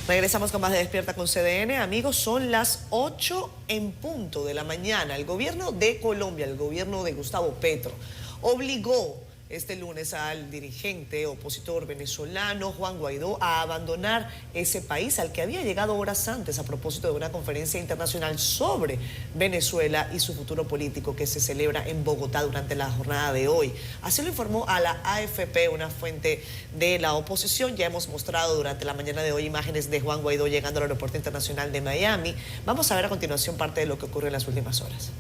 Regresamos con más de Despierta con CDN. Amigos, son las 8 en punto de la mañana. El gobierno de Colombia, el gobierno de Gustavo Petro, obligó este lunes al dirigente opositor venezolano Juan Guaidó a abandonar ese país al que había llegado horas antes a propósito de una conferencia internacional sobre Venezuela y su futuro político que se celebra en Bogotá durante la jornada de hoy. Así lo informó a la AFP, una fuente de la oposición. Ya hemos mostrado durante la mañana de hoy imágenes de Juan Guaidó llegando al aeropuerto internacional de Miami. Vamos a ver a continuación parte de lo que ocurrió en las últimas horas.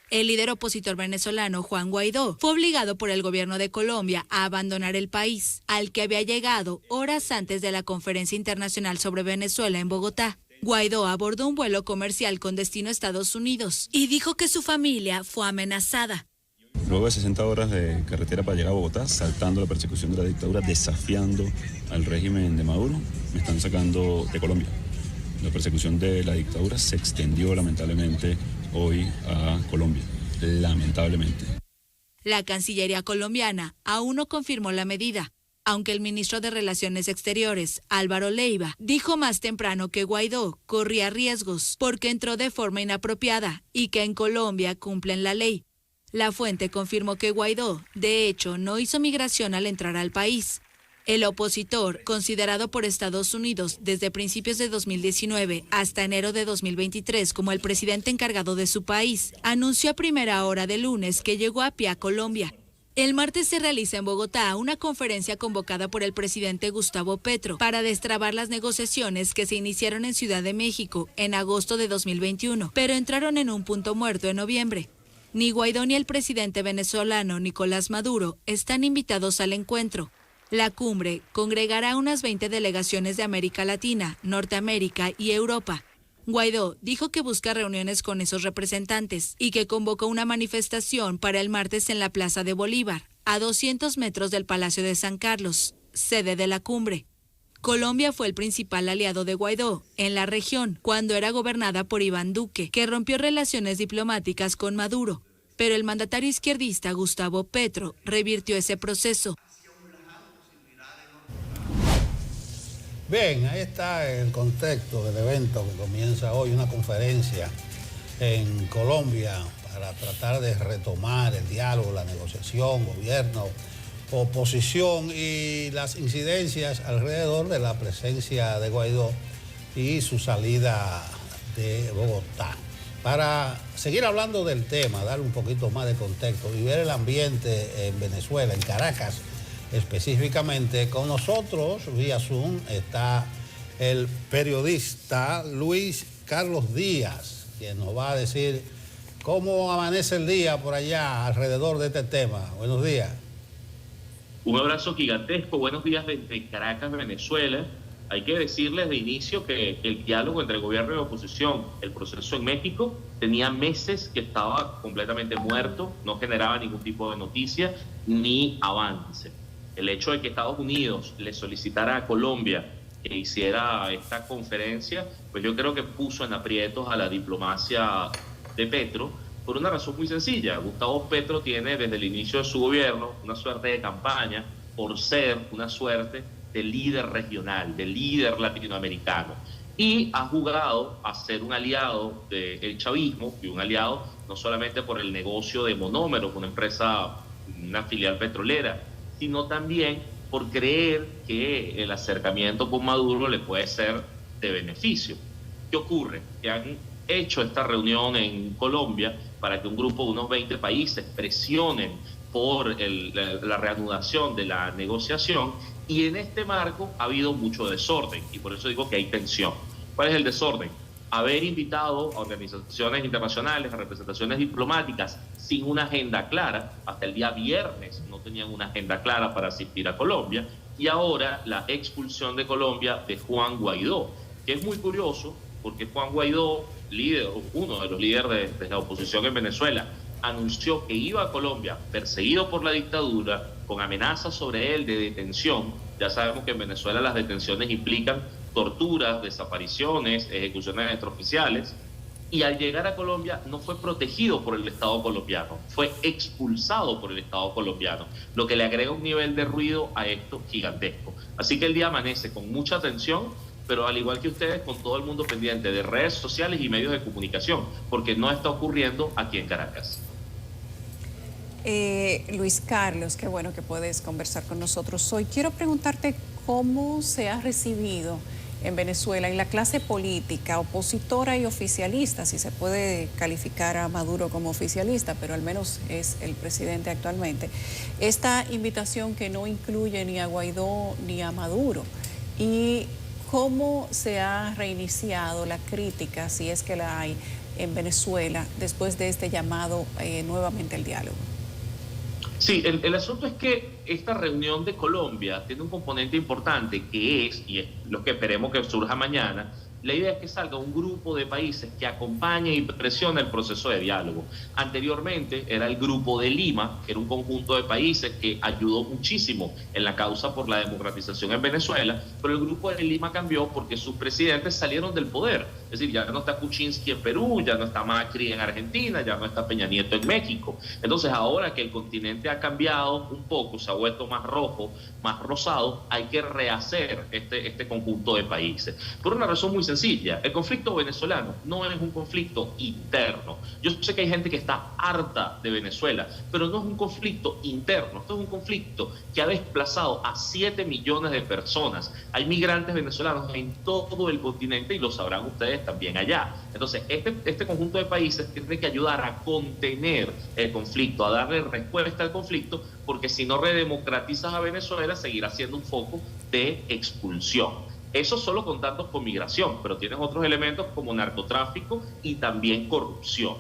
El líder opositor venezolano Juan Guaidó fue obligado por el gobierno de Colombia a abandonar el país, al que había llegado horas antes de la conferencia internacional sobre Venezuela en Bogotá. Guaidó abordó un vuelo comercial con destino a Estados Unidos y dijo que su familia fue amenazada. Luego de 60 horas de carretera para llegar a Bogotá, saltando la persecución de la dictadura, desafiando al régimen de Maduro, me están sacando de Colombia. La persecución de la dictadura se extendió lamentablemente hoy a Colombia, lamentablemente. La Cancillería colombiana aún no confirmó la medida, aunque el ministro de Relaciones Exteriores, Álvaro Leiva, dijo más temprano que Guaidó corría riesgos porque entró de forma inapropiada y que en Colombia cumplen la ley. La fuente confirmó que Guaidó, de hecho, no hizo migración al entrar al país. El opositor, considerado por Estados Unidos desde principios de 2019 hasta enero de 2023 como el presidente encargado de su país, anunció a primera hora de lunes que llegó a pie a Colombia. El martes se realiza en Bogotá una conferencia convocada por el presidente Gustavo Petro para destrabar las negociaciones que se iniciaron en Ciudad de México en agosto de 2021, pero entraron en un punto muerto en noviembre. Ni Guaidó ni el presidente venezolano Nicolás Maduro están invitados al encuentro. La cumbre congregará unas 20 delegaciones de América Latina, Norteamérica y Europa. Guaidó dijo que busca reuniones con esos representantes y que convocó una manifestación para el martes en la Plaza de Bolívar, a 200 metros del Palacio de San Carlos, sede de la cumbre. Colombia fue el principal aliado de Guaidó en la región cuando era gobernada por Iván Duque, que rompió relaciones diplomáticas con Maduro, pero el mandatario izquierdista Gustavo Petro revirtió ese proceso. Bien, ahí está el contexto del evento que comienza hoy, una conferencia en Colombia para tratar de retomar el diálogo, la negociación, gobierno, oposición y las incidencias alrededor de la presencia de Guaidó y su salida de Bogotá. Para seguir hablando del tema, dar un poquito más de contexto y ver el ambiente en Venezuela, en Caracas, específicamente, con nosotros vía Zoom está el periodista Luis Carlos Díaz, quien nos va a decir cómo amanece el día por allá alrededor de este tema. Buenos días. Un abrazo gigantesco, buenos días desde Caracas, Venezuela. Hay que decirles de inicio que el diálogo entre gobierno y oposición, el proceso en México, tenía meses que estaba completamente muerto, no generaba ningún tipo de noticia ni avance. El hecho de que Estados Unidos le solicitara a Colombia que hiciera esta conferencia, pues yo creo que puso en aprietos a la diplomacia de Petro por una razón muy sencilla. Gustavo Petro tiene desde el inicio de su gobierno una suerte de campaña por ser una suerte de líder regional, de líder latinoamericano, y ha jugado a ser un aliado del chavismo y un aliado no solamente por el negocio de monómeros, una empresa, una filial petrolera, sino también por creer que el acercamiento con Maduro le puede ser de beneficio. ¿Qué ocurre? Que han hecho esta reunión en Colombia para que un grupo de unos 20 países presionen por la reanudación de la negociación, y en este marco ha habido mucho desorden, y por eso digo que hay tensión. ¿Cuál es el desorden? Haber invitado a organizaciones internacionales, a representaciones diplomáticas sin una agenda clara. Hasta el día viernes no tenían una agenda clara para asistir a Colombia, y ahora la expulsión de Colombia de Juan Guaidó, que es muy curioso porque Juan Guaidó, líder, uno de los líderes de la oposición en Venezuela, anunció que iba a Colombia perseguido por la dictadura, con amenazas sobre él de detención. Ya sabemos que en Venezuela las detenciones implican torturas, desapariciones, ejecuciones extraoficiales, y al llegar a Colombia no fue protegido por el Estado colombiano, fue expulsado por el Estado colombiano, lo que le agrega un nivel de ruido a esto gigantesco. Así que el día amanece con mucha atención, pero al igual que ustedes, con todo el mundo pendiente de redes sociales y medios de comunicación, porque no está ocurriendo aquí en Caracas. Luis Carlos, qué bueno que puedes conversar con nosotros hoy. Quiero preguntarte cómo se ha recibido en Venezuela, en la clase política, opositora y oficialista, si se puede calificar a Maduro como oficialista, pero al menos es el presidente actualmente, esta invitación que no incluye ni a Guaidó ni a Maduro. Y cómo se ha reiniciado la crítica, si es que la hay, en Venezuela después de este llamado nuevamente al diálogo. Sí, el asunto es que esta reunión de Colombia tiene un componente importante que es, y es lo que esperemos que surja mañana, la idea es que salga un grupo de países que acompañe y presione el proceso de diálogo. Anteriormente era el Grupo de Lima, que era un conjunto de países que ayudó muchísimo en la causa por la democratización en Venezuela, pero el Grupo de Lima cambió porque sus presidentes salieron del poder. Es decir, ya no está Kuczynski en Perú, ya no está Macri en Argentina, ya no está Peña Nieto en México. Entonces, ahora que el continente ha cambiado un poco, se ha vuelto más rojo, más rosado, hay que rehacer este conjunto de países. Por una razón muy sencilla, el conflicto venezolano no es un conflicto interno. Yo sé que hay gente que está harta de Venezuela, pero no es un conflicto interno, esto es un conflicto que ha desplazado a 7 millones de personas. Hay migrantes venezolanos en todo el continente y lo sabrán ustedes también allá. Entonces, este conjunto de países tiene que ayudar a contener el conflicto, a darle respuesta al conflicto, porque si no redemocratizas a Venezuela, seguirá siendo un foco de expulsión. Eso solo con datos con migración, pero tienes otros elementos como narcotráfico y también corrupción.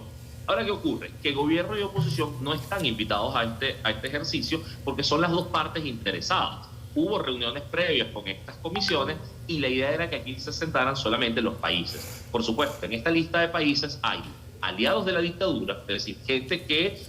Ahora, ¿qué ocurre? Que gobierno y oposición no están invitados a este ejercicio porque son las dos partes interesadas. Hubo reuniones previas con estas comisiones y la idea era que aquí se sentaran solamente los países. Por supuesto, en esta lista de países hay aliados de la dictadura, es decir, gente que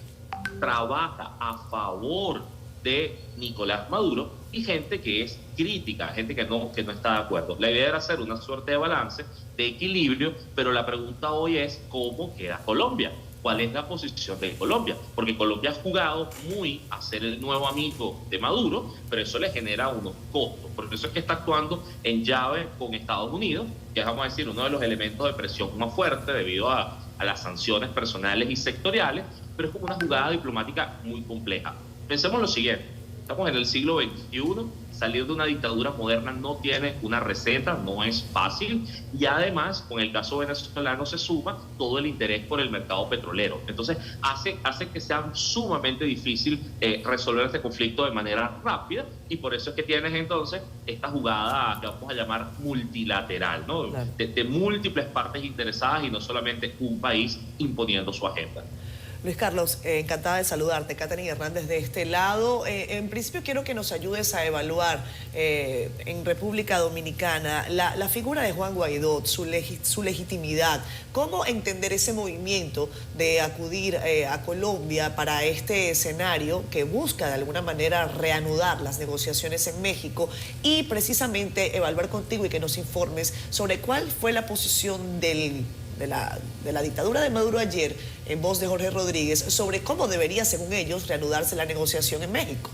trabaja a favor de Nicolás Maduro y gente que es crítica, gente que no está de acuerdo. La idea era hacer una suerte de balance, de equilibrio, pero la pregunta hoy es ¿cómo queda Colombia? ¿Cuál es la posición de Colombia? Porque Colombia ha jugado muy a ser el nuevo amigo de Maduro, pero eso le genera unos costos. Por eso es que está actuando en llave con Estados Unidos, que es, vamos a decir, uno de los elementos de presión más fuerte debido a las sanciones personales y sectoriales, pero es como una jugada diplomática muy compleja. Pensemos lo siguiente, estamos en el siglo XXI, salir de una dictadura moderna no tiene una receta, no es fácil, y además con el caso venezolano se suma todo el interés por el mercado petrolero. Entonces hace que sea sumamente difícil resolver este conflicto de manera rápida, y por eso es que tienes entonces esta jugada que vamos a llamar multilateral, ¿no? Claro. De múltiples partes interesadas y no solamente un país imponiendo su agenda. Luis Carlos, encantada de saludarte. Catherine Hernández de este lado. En principio quiero que nos ayudes a evaluar en República Dominicana la figura de Juan Guaidó, su legitimidad. ¿Cómo entender ese movimiento de acudir a Colombia para este escenario que busca de alguna manera reanudar las negociaciones en México y precisamente evaluar contigo y que nos informes sobre cuál fue la posición de la dictadura de Maduro ayer, en voz de Jorge Rodríguez, sobre cómo debería, según ellos, reanudarse la negociación en México?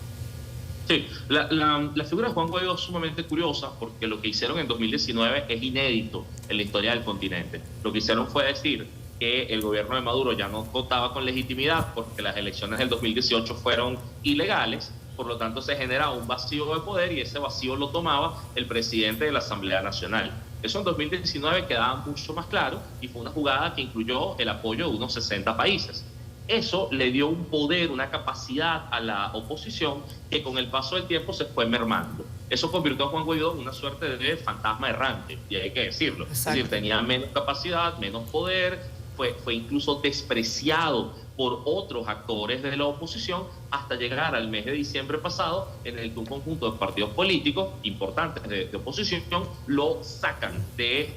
Sí, la figura de Juan Guaidó es sumamente curiosa porque lo que hicieron en 2019 es inédito en la historia del continente. Lo que hicieron fue decir que el gobierno de Maduro ya no contaba con legitimidad porque las elecciones del 2018 fueron ilegales. Por lo tanto, se generaba un vacío de poder y ese vacío lo tomaba el presidente de la Asamblea Nacional. Eso en 2019 quedaba mucho más claro y fue una jugada que incluyó el apoyo de unos 60 países. Eso le dio un poder, una capacidad a la oposición que con el paso del tiempo se fue mermando. Eso convirtió a Juan Guaidó en una suerte de fantasma errante, y hay que decirlo. Exacto. Es decir, tenía menos capacidad, menos poder, fue incluso despreciado por otros actores de la oposición hasta llegar al mes de diciembre pasado en el que un conjunto de partidos políticos importantes de oposición lo sacan de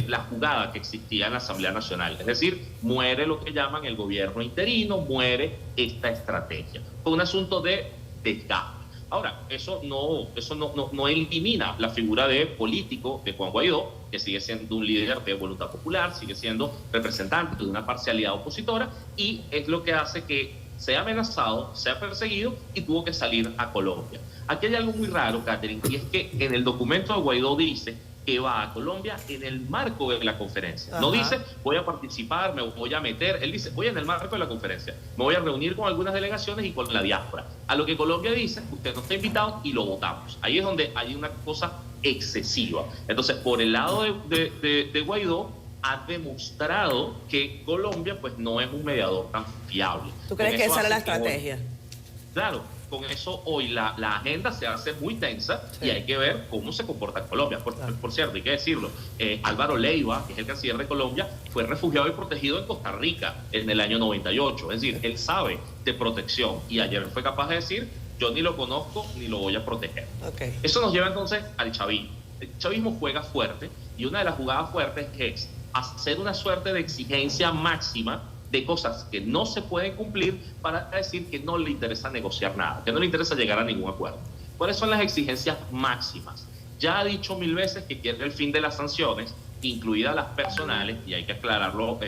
la jugada que existía en la Asamblea Nacional. Es decir, muere lo que llaman el gobierno interino, muere esta estrategia. Fue un asunto de desgaste. Ahora, eso no elimina la figura de político de Juan Guaidó, que sigue siendo un líder de voluntad popular, sigue siendo representante de una parcialidad opositora, y es lo que hace que sea amenazado, sea perseguido y tuvo que salir a Colombia. Aquí hay algo muy raro, Catherine, y es que en el documento de Guaidó dice que va a Colombia en el marco de la conferencia. Ajá. No dice, voy a participar, me voy a meter. Él dice, voy en el marco de la conferencia. Me voy a reunir con algunas delegaciones y con la diáspora. A lo que Colombia dice, usted no está invitado y lo votamos. Ahí es donde hay una cosa excesiva. Entonces, por el lado de Guaidó, ha demostrado que Colombia pues no es un mediador tan fiable. ¿Tú crees Con que eso esa era la hace que hoy- estrategia? Claro, con eso hoy la agenda se hace muy tensa, Sí. y hay que ver cómo se comporta Colombia. Por cierto, hay que decirlo, Álvaro Leiva, que es el canciller de Colombia, fue refugiado y protegido en Costa Rica en el año 98. Es decir, él sabe de protección, y ayer fue capaz de decir, yo ni lo conozco ni lo voy a proteger. Ok. Eso nos lleva entonces al chavismo. El chavismo juega fuerte, y una de las jugadas fuertes es hacer una suerte de exigencia máxima de cosas que no se pueden cumplir para decir que no le interesa negociar nada, que no le interesa llegar a ningún acuerdo. ¿Cuáles son las exigencias máximas? Ya ha dicho 1000 veces que quiere el fin de las sanciones, incluidas las personales, y hay que aclararlo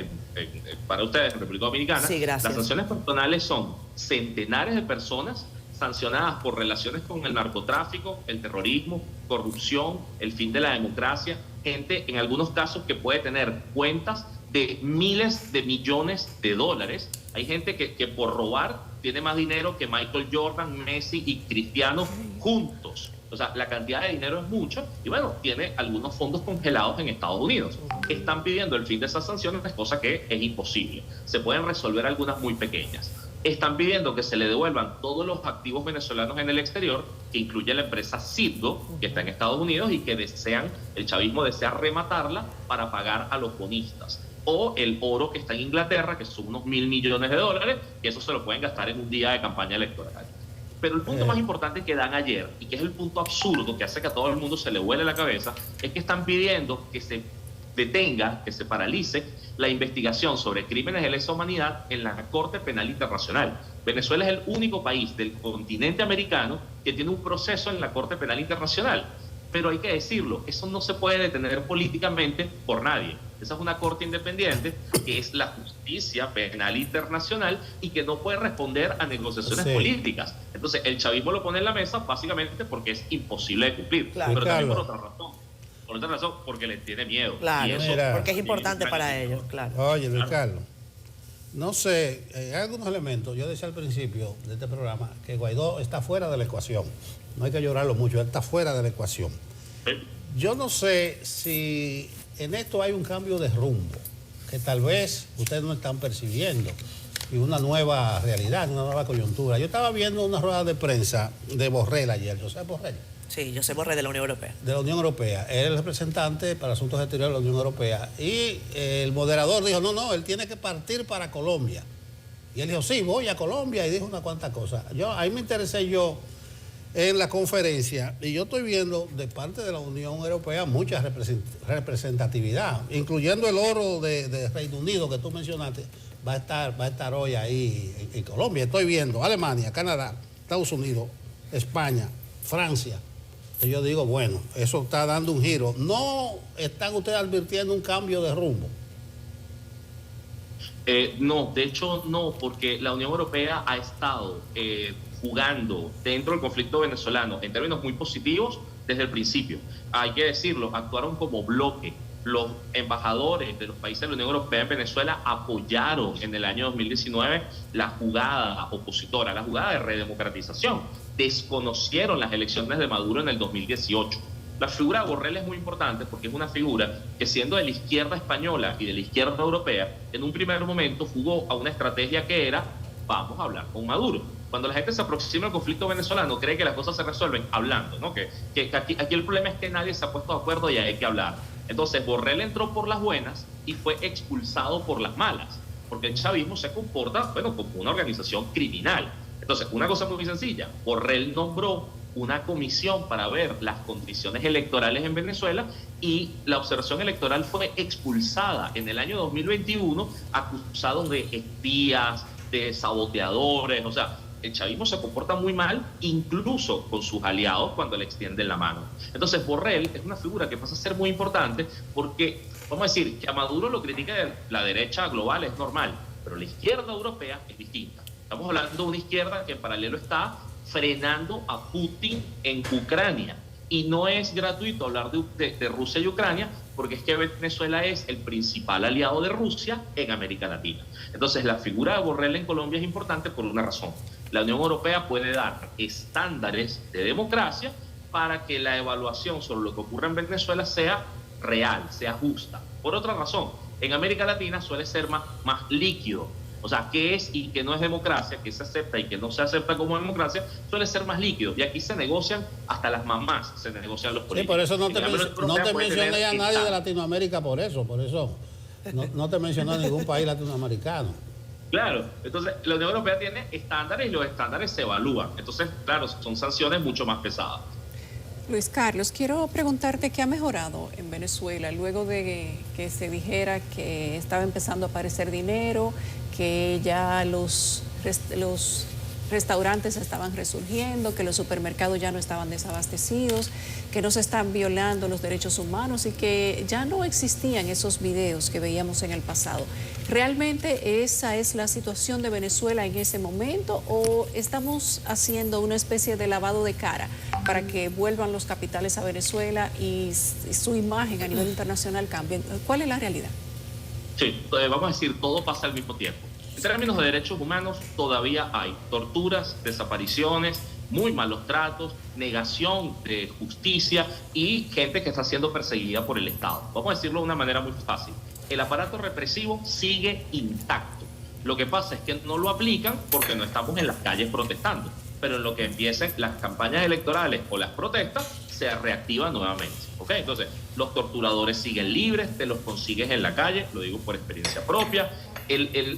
para ustedes en República Dominicana. Sí, gracias. Las sanciones personales son centenares de personas sancionadas por relaciones con el narcotráfico, el terrorismo, corrupción, el fin de la democracia, gente en algunos casos que puede tener cuentas de miles de millones de dólares. Hay gente que por robar tiene más dinero que Michael Jordan, Messi y Cristiano juntos. O sea, la cantidad de dinero es mucha, y bueno, tiene algunos fondos congelados en Estados Unidos. Están pidiendo el fin de esas sanciones, cosa que es imposible. Se pueden resolver algunas muy pequeñas. Están pidiendo que se le devuelvan todos los activos venezolanos en el exterior, que incluye la empresa Citgo, que está en Estados Unidos, y que el chavismo desea rematarla para pagar a los bonistas. O el oro que está en Inglaterra, que son unos $1.000 millones, que eso se lo pueden gastar en un día de campaña electoral. Pero el punto más importante que dan ayer, y que es el punto absurdo que hace que a todo el mundo se le vuele la cabeza, es que están pidiendo que se detenga, que se paralice la investigación sobre crímenes de lesa humanidad en la Corte Penal Internacional. Venezuela es el único país del continente americano que tiene un proceso en la Corte Penal Internacional. Pero hay que decirlo, eso no se puede detener políticamente por nadie. Esa es una corte independiente, que es la justicia penal internacional, y que no puede responder a negociaciones políticas. Entonces, el chavismo lo pone en la mesa básicamente porque es imposible de cumplir. Claro. Pero también por Carlos. otra razón. Por otra razón, porque le tiene miedo. Claro, Y eso, mira, porque es importante sí, para ellos, claro. Oye, Luis Claro. Carlos, no sé, hay algunos elementos. Yo decía al principio de este programa que Guaidó está fuera de la ecuación. No hay que llorarlo mucho, él está fuera de la ecuación. Yo no sé si en esto hay un cambio de rumbo, que tal vez ustedes no están percibiendo, y una nueva realidad, una nueva coyuntura. Yo estaba viendo una rueda de prensa de Borrell ayer, José Borrell, Sí, José Borrell de la Unión Europea. de la Unión Europea. Él es el representante para asuntos exteriores de la Unión Europea. Y el moderador dijo, no, él tiene que partir para Colombia. Y él dijo, sí, voy a Colombia, y dijo una cuanta cosa. Ahí me interesé yo en la conferencia, y yo estoy viendo de parte de la Unión Europea mucha representatividad, incluyendo el oro de Reino Unido que tú mencionaste, va a estar hoy ahí en Colombia. Estoy viendo Alemania, Canadá, Estados Unidos, España, Francia. Y yo digo, bueno, eso está dando un giro. ¿No están ustedes advirtiendo un cambio de rumbo? No, de hecho no, porque la Unión Europea ha estado jugando dentro del conflicto venezolano en términos muy positivos desde el principio. Hay que decirlo, actuaron como bloque. Los embajadores de los países de la Unión Europea en Venezuela apoyaron en el año 2019 la jugada opositora, la jugada de redemocratización. Desconocieron las elecciones de Maduro en el 2018. La figura de Borrell es muy importante porque es una figura que, siendo de la izquierda española y de la izquierda europea, en un primer momento jugó a una estrategia que era: vamos a hablar con Maduro. Cuando la gente se aproxima al conflicto venezolano, cree que las cosas se resuelven hablando, ¿no? Que aquí el problema es que nadie se ha puesto de acuerdo y hay que hablar. Entonces Borrell entró por las buenas y fue expulsado por las malas, porque el chavismo se comporta, bueno, como una organización criminal. Entonces, una cosa muy sencilla: Borrell nombró una comisión para ver las condiciones electorales en Venezuela, y la observación electoral fue expulsada en el año 2021, acusados de espías, de saboteadores. O sea, el chavismo se comporta muy mal, incluso con sus aliados cuando le extienden la mano. Entonces Borrell es una figura que pasa a ser muy importante porque, vamos a decir, que a Maduro lo critica la derecha global, es normal, pero la izquierda europea es distinta. Estamos hablando de una izquierda que en paralelo está frenando a Putin en Ucrania. Y no es gratuito hablar de Rusia y Ucrania, porque es que Venezuela es el principal aliado de Rusia en América Latina. Entonces, la figura de Borrell en Colombia es importante por una razón. La Unión Europea puede dar estándares de democracia para que la evaluación sobre lo que ocurre en Venezuela sea real, sea justa. Por otra razón, en América Latina suele ser más líquido. O sea, qué es y qué no es democracia, qué se acepta y qué no se acepta como democracia, suele ser más líquido. Y aquí se negocian hasta las mamás, se negocian los políticos. Sí, por eso no te mencioné a nadie de Latinoamérica por eso no te mencionó a ningún país latinoamericano. Claro, entonces la Unión Europea tiene estándares y los estándares se evalúan. Entonces, claro, son sanciones mucho más pesadas. Luis Carlos, quiero preguntarte qué ha mejorado en Venezuela luego de que se dijera que estaba empezando a aparecer dinero, que ya los restaurantes estaban resurgiendo, que los supermercados ya no estaban desabastecidos, que no se están violando los derechos humanos y que ya no existían esos videos que veíamos en el pasado. ¿Realmente esa es la situación de Venezuela en ese momento o estamos haciendo una especie de lavado de cara para que vuelvan los capitales a Venezuela y su imagen a nivel internacional cambie? ¿Cuál es la realidad? Sí, vamos a decir, todo pasa al mismo tiempo. En términos de derechos humanos, todavía hay torturas, desapariciones, muy malos tratos, negación de justicia y gente que está siendo perseguida por el Estado. Vamos a decirlo de una manera muy fácil. El aparato represivo sigue intacto. Lo que pasa es que no lo aplican porque no estamos en las calles protestando. Pero en lo que empiecen las campañas electorales o las protestas, se reactiva nuevamente. ¿Ok? Entonces, los torturadores siguen libres, te los consigues en la calle, lo digo por experiencia propia.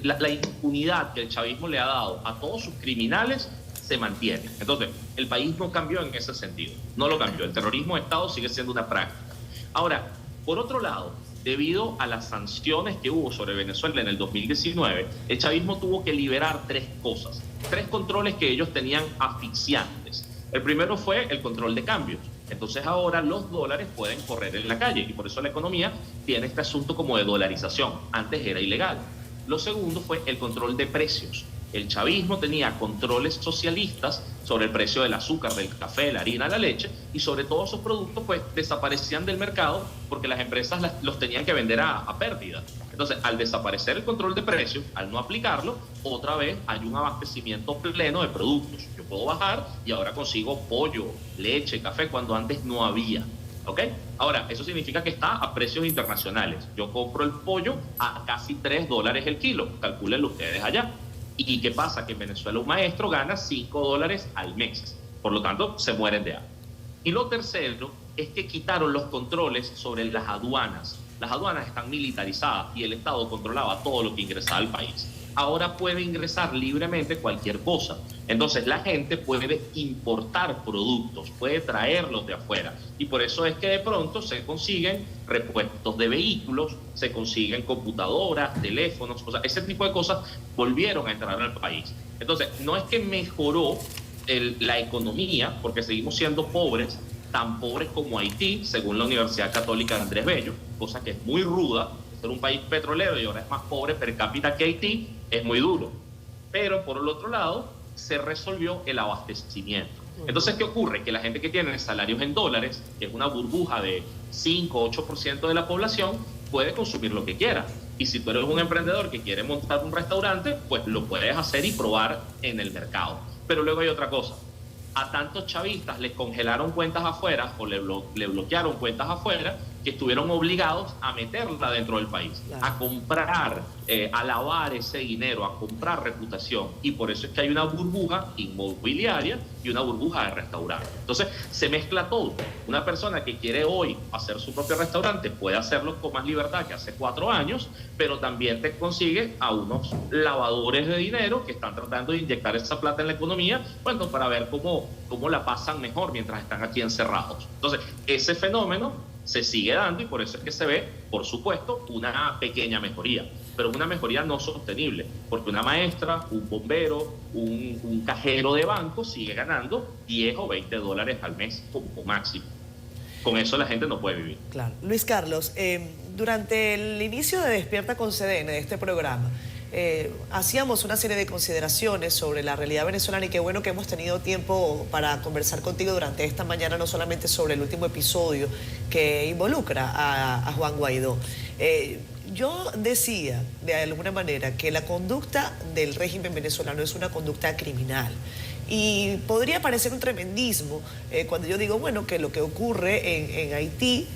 La impunidad que el chavismo le ha dado a todos sus criminales se mantiene. Entonces, el país no cambió en ese sentido, no lo cambió. El terrorismo de Estado sigue siendo una práctica. Ahora, por otro lado, debido a las sanciones que hubo sobre Venezuela en el 2019, el chavismo tuvo que liberar tres cosas, tres controles que ellos tenían asfixiantes. El primero fue el control de cambios. Entonces ahora los dólares pueden correr en la calle y por eso la economía tiene este asunto como de dolarización. Antes era ilegal. Lo segundo fue el control de precios. El chavismo tenía controles socialistas sobre el precio del azúcar, del café, la harina, la leche, y sobre todos esos productos pues desaparecían del mercado porque las empresas los tenían que vender a pérdida. Entonces, al desaparecer el control de precios, al no aplicarlo, otra vez hay un abastecimiento pleno de productos. Yo puedo bajar y ahora consigo pollo, leche, café, cuando antes no había. ¿Ok? Ahora, eso significa que está a precios internacionales. Yo compro el pollo a casi $3 el kilo. Calcúlenlo ustedes allá. ¿Y qué pasa? Que en Venezuela un maestro gana $5 al mes. Por lo tanto, se mueren de hambre. Y lo tercero es que quitaron los controles sobre las aduanas. Las aduanas están militarizadas y el Estado controlaba todo lo que ingresaba al país. Ahora puede ingresar libremente cualquier cosa. Entonces la gente puede importar productos, puede traerlos de afuera. Y por eso es que de pronto se consiguen repuestos de vehículos, se consiguen computadoras, teléfonos, o sea, ese tipo de cosas volvieron a entrar al país. Entonces no es que mejoró la economía, porque seguimos siendo pobres, tan pobres como Haití, según la Universidad Católica de Andrés Bello, cosa que es muy ruda. Ser un país petrolero y ahora es más pobre per cápita que Haití, es muy duro. Pero por el otro lado, se resolvió el abastecimiento. Entonces, ¿qué ocurre? Que la gente que tiene salarios en dólares, que es una burbuja de 5-8% de la población, puede consumir lo que quiera. Y si tú eres un emprendedor que quiere montar un restaurante, pues lo puedes hacer y probar en el mercado. Pero luego hay otra cosa. A tantos chavistas les congelaron cuentas afuera o le bloquearon cuentas afuera que estuvieron obligados a meterla dentro del país, claro, a comprar, a lavar ese dinero, a comprar reputación. Y por eso es que hay una burbuja inmobiliaria y una burbuja de restaurantes. Entonces se mezcla todo. Una persona que quiere hoy hacer su propio restaurante puede hacerlo con más libertad que hace 4 años, pero también te consigue a unos lavadores de dinero que están tratando de inyectar esa plata en la economía, bueno, para ver cómo la pasan mejor mientras están aquí encerrados. Entonces ese fenómeno se sigue dando y por eso es que se ve, por supuesto, una pequeña mejoría. pero es una mejoría no sostenible, porque una maestra, un bombero, un cajero de banco sigue ganando 10 o 20 dólares al mes como máximo. Con eso la gente no puede vivir. Claro. Luis Carlos, durante el inicio de Despierta con CDN, de este programa, hacíamos una serie de consideraciones sobre la realidad venezolana y qué bueno que hemos tenido tiempo para conversar contigo durante esta mañana, no solamente sobre el último episodio que involucra a Juan Guaidó. Yo decía, de alguna manera, que la conducta del régimen venezolano es una conducta criminal. Y podría parecer un tremendismo cuando yo digo, bueno, que lo que ocurre en Haití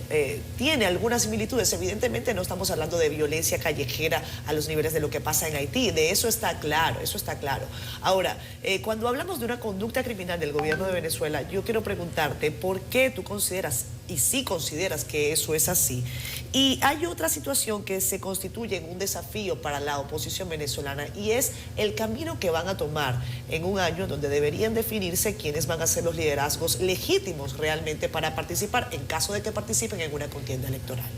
tiene algunas similitudes. Evidentemente no estamos hablando de violencia callejera a los niveles de lo que pasa en Haití. De eso está claro, eso está claro. Ahora, cuando hablamos de una conducta criminal del gobierno de Venezuela, yo quiero preguntarte por qué tú consideras, y sí consideras que eso es así. Y hay otra situación que se constituye en un desafío para la oposición venezolana y es el camino que van a tomar en un año donde deberían definirse quiénes van a ser los liderazgos legítimos realmente para participar en caso de que participen en una contienda electoral.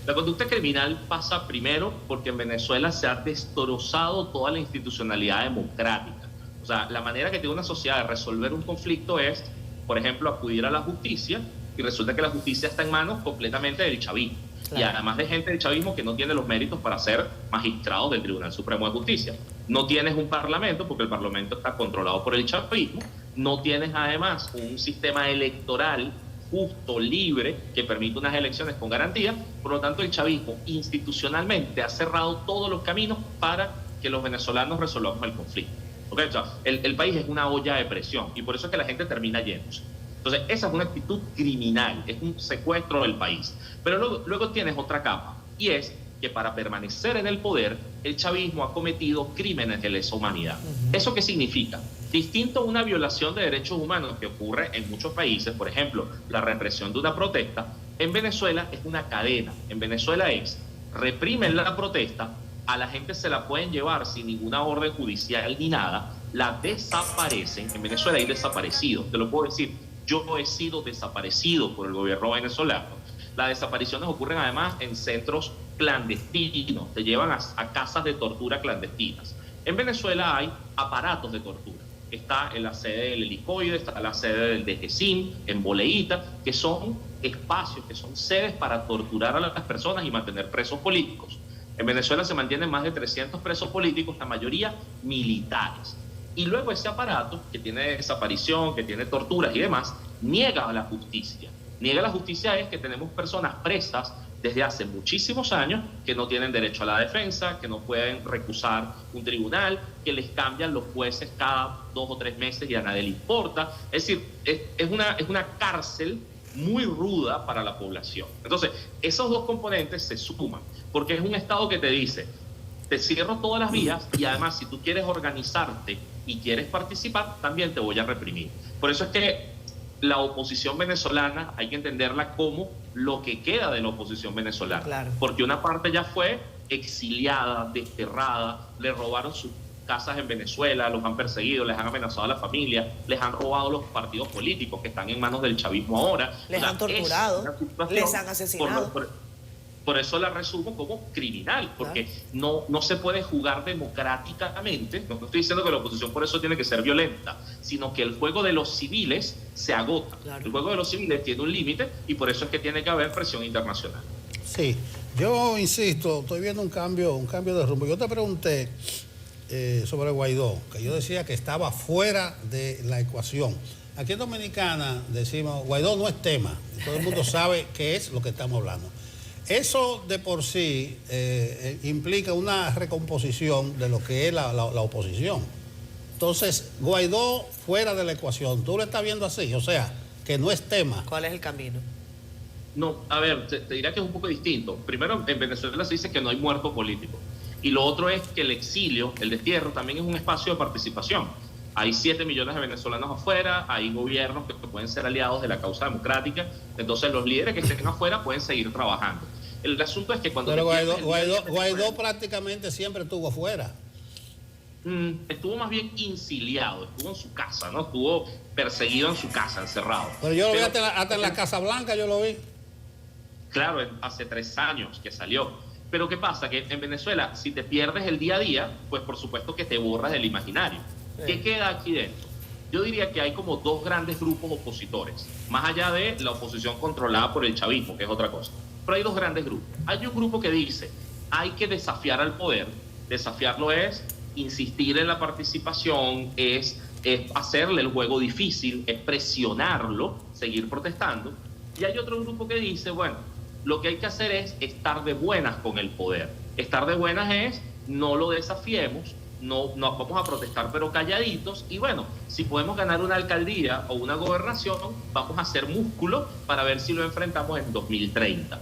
La conducta criminal pasa primero porque en Venezuela se ha destrozado toda la institucionalidad democrática. O sea, la manera que tiene una sociedad de resolver un conflicto es, por ejemplo, acudir a la justicia, y resulta que la justicia está en manos completamente del chavismo. Claro. Y además de gente del chavismo que no tiene los méritos para ser magistrados del Tribunal Supremo de Justicia. No tienes un parlamento, porque el parlamento está controlado por el chavismo. No tienes además un sistema electoral justo, libre, que permite unas elecciones con garantía. Por lo tanto, el chavismo institucionalmente ha cerrado todos los caminos para que los venezolanos resolvamos el conflicto. ¿Okay? O sea, el país es una olla de presión y por eso es que la gente termina yéndose. Entonces, esa es una actitud criminal, es un secuestro del país. Pero luego tienes otra capa, y es que para permanecer en el poder, el chavismo ha cometido crímenes de lesa humanidad. ¿Eso qué significa? Distinto a una violación de derechos humanos que ocurre en muchos países, por ejemplo, la represión de una protesta, en Venezuela es una cadena. En Venezuela reprimen la protesta, a la gente se la pueden llevar sin ninguna orden judicial ni nada, la desaparecen. En Venezuela hay desaparecidos, te lo puedo decir. Yo he sido desaparecido por el gobierno venezolano. Las desapariciones ocurren además en centros clandestinos, te llevan a casas de tortura clandestinas. En Venezuela hay aparatos de tortura. Está en la sede del Helicoide, está en la sede del DGCIM, en Boleíta, que son espacios, que son sedes para torturar a las personas y mantener presos políticos. En Venezuela se mantienen más de 300 presos políticos, la mayoría militares. Y luego ese aparato, que tiene desaparición, que tiene torturas y demás, niega a la justicia. Niega a la justicia es que tenemos personas presas desde hace muchísimos años que no tienen derecho a la defensa, que no pueden recusar un tribunal, que les cambian los jueces cada 2 o 3 meses y a nadie le importa. Es decir, es una cárcel muy ruda para la población. Entonces, esos dos componentes se suman, porque es un Estado que te dice, te cierro todas las vías y además si tú quieres organizarte y quieres participar, también te voy a reprimir. Por eso es que la oposición venezolana hay que entenderla como lo que queda de la oposición venezolana. Claro. Porque una parte ya fue exiliada, desterrada, le robaron sus casas en Venezuela, los han perseguido, les han amenazado a la familia, les han robado los partidos políticos que están en manos del chavismo ahora. Les han torturado, les han asesinado. Por eso la resumo como criminal, porque claro, no se puede jugar democráticamente. No estoy diciendo que la oposición por eso tiene que ser violenta, sino que el juego de los civiles se agota. Claro. El juego de los civiles tiene un límite y por eso es que tiene que haber presión internacional. Sí, yo insisto, estoy viendo un cambio de rumbo. Yo te pregunté sobre Guaidó, que yo decía que estaba fuera de la ecuación. Aquí en Dominicana decimos, Guaidó no es tema, y todo el mundo sabe qué es lo que estamos hablando. Eso de por sí implica una recomposición de lo que es la oposición. Entonces, Guaidó fuera de la ecuación, ¿tú lo estás viendo así? O sea, que no es tema. ¿Cuál es el camino? No, a ver, te diría que es un poco distinto. Primero, en Venezuela se dice que no hay muerto político. Y lo otro es que el exilio, el destierro, también es un espacio de participación. Hay 7 millones de venezolanos afuera, hay gobiernos que pueden ser aliados de la causa democrática, entonces los líderes que estén afuera pueden seguir trabajando. El asunto es que cuando... Pero Guaidó prácticamente siempre estuvo afuera. Estuvo más bien insiliado, estuvo en su casa, ¿no? Estuvo perseguido en su casa, encerrado. Pero yo lo vi hasta en la Casa Blanca, yo lo vi. Claro, hace 3 años que salió. Pero ¿qué pasa? Que en Venezuela, si te pierdes el día a día, pues por supuesto que te borras del imaginario. ¿Qué queda aquí dentro? Yo diría que hay como dos grandes grupos opositores, más allá de la oposición controlada por el chavismo, que es otra cosa. Pero hay dos grandes grupos. Hay un grupo que dice, hay que desafiar al poder. Desafiarlo es insistir en la participación, es hacerle el juego difícil, es presionarlo, seguir protestando. Y hay otro grupo que dice, bueno, lo que hay que hacer es estar de buenas con el poder. Estar de buenas es no lo desafiemos, no vamos a protestar pero calladitos, y bueno, si podemos ganar una alcaldía o una gobernación, vamos a hacer músculo para ver si lo enfrentamos en 2030.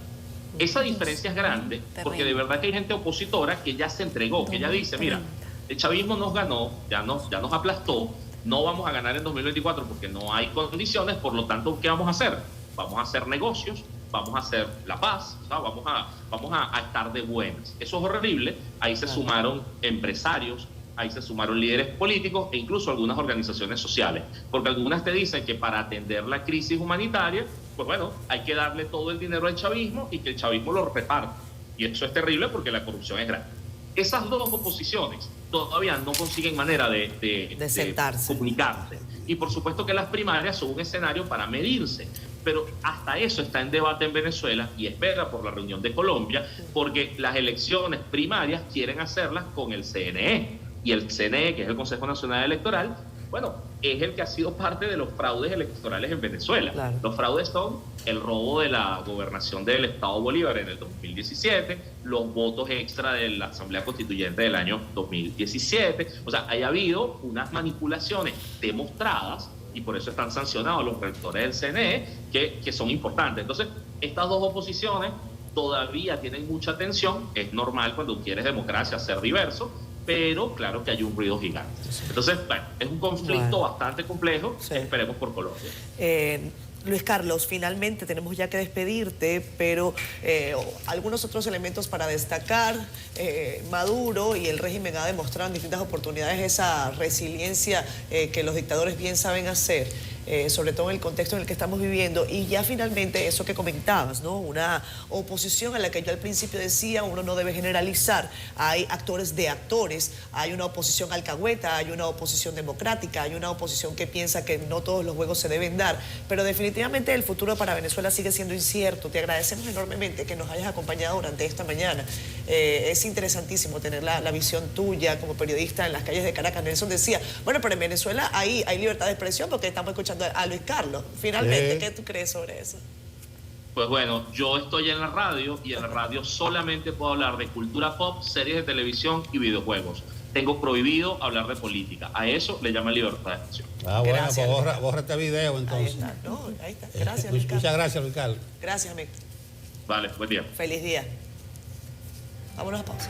Esa diferencia es grande, porque de verdad que hay gente opositora que ya se entregó, que ya dice, mira, el chavismo nos ganó, ya nos aplastó, no vamos a ganar en 2024 porque no hay condiciones, por lo tanto, ¿qué vamos a hacer? Vamos a hacer negocios, vamos a hacer la paz, o sea, vamos a estar de buenas. Eso es horrible. Ahí se sumaron empresarios, ahí se sumaron líderes políticos e incluso algunas organizaciones sociales, porque algunas te dicen que para atender la crisis humanitaria, pues bueno, hay que darle todo el dinero al chavismo y que el chavismo lo reparte. Y eso es terrible porque la corrupción es grande. Esas dos oposiciones todavía no consiguen manera de sentarse, comunicarse. Y por supuesto que las primarias son un escenario para medirse. Pero hasta eso está en debate en Venezuela y espera por la reunión de Colombia, porque las elecciones primarias quieren hacerlas con el CNE. Y el CNE, que es el Consejo Nacional Electoral, bueno, es el que ha sido parte de los fraudes electorales en Venezuela. Claro. Los fraudes son el robo de la gobernación del Estado Bolívar en el 2017, los votos extra de la Asamblea Constituyente del año 2017. O sea, haya habido unas manipulaciones demostradas y por eso están sancionados los rectores del CNE, que son importantes. Entonces, estas dos oposiciones todavía tienen mucha tensión. Es normal cuando quieres democracia ser diverso, pero claro que hay un ruido gigante. Entonces, bueno, es un conflicto bastante complejo. Sí. Esperemos por Colombia. Luis Carlos, finalmente tenemos ya que despedirte, pero algunos otros elementos para destacar. Maduro y el régimen ha demostrado en distintas oportunidades esa resiliencia que los dictadores bien saben hacer, sobre todo en el contexto en el que estamos viviendo. Y ya finalmente eso que comentabas, ¿no? Una oposición a la que yo al principio decía, uno no debe generalizar. Hay actores de actores, hay una oposición alcahueta, hay una oposición democrática, hay una oposición que piensa que no todos los juegos se deben dar, pero definitivamente el futuro para Venezuela sigue siendo incierto. Te agradecemos enormemente que nos hayas acompañado durante esta mañana. Es interesantísimo tener la visión tuya como periodista en las calles de Caracas. Nelson decía, bueno, pero en Venezuela hay libertad de expresión porque estamos escuchando a Luis Carlos. Finalmente, ¿qué tú crees sobre eso? Pues bueno, yo estoy en la radio y en la radio solamente puedo hablar de cultura pop, series de televisión y videojuegos. Tengo prohibido hablar de política. A eso le llaman libertad de expresión. Ah, bueno, gracias, pues borra este video entonces. Ahí está, no, ahí está. Gracias, Luis Carlos. Muchas gracias, Luis Carlos. Gracias, amigo. Vale, buen día. Feliz día. Vámonos a pausa.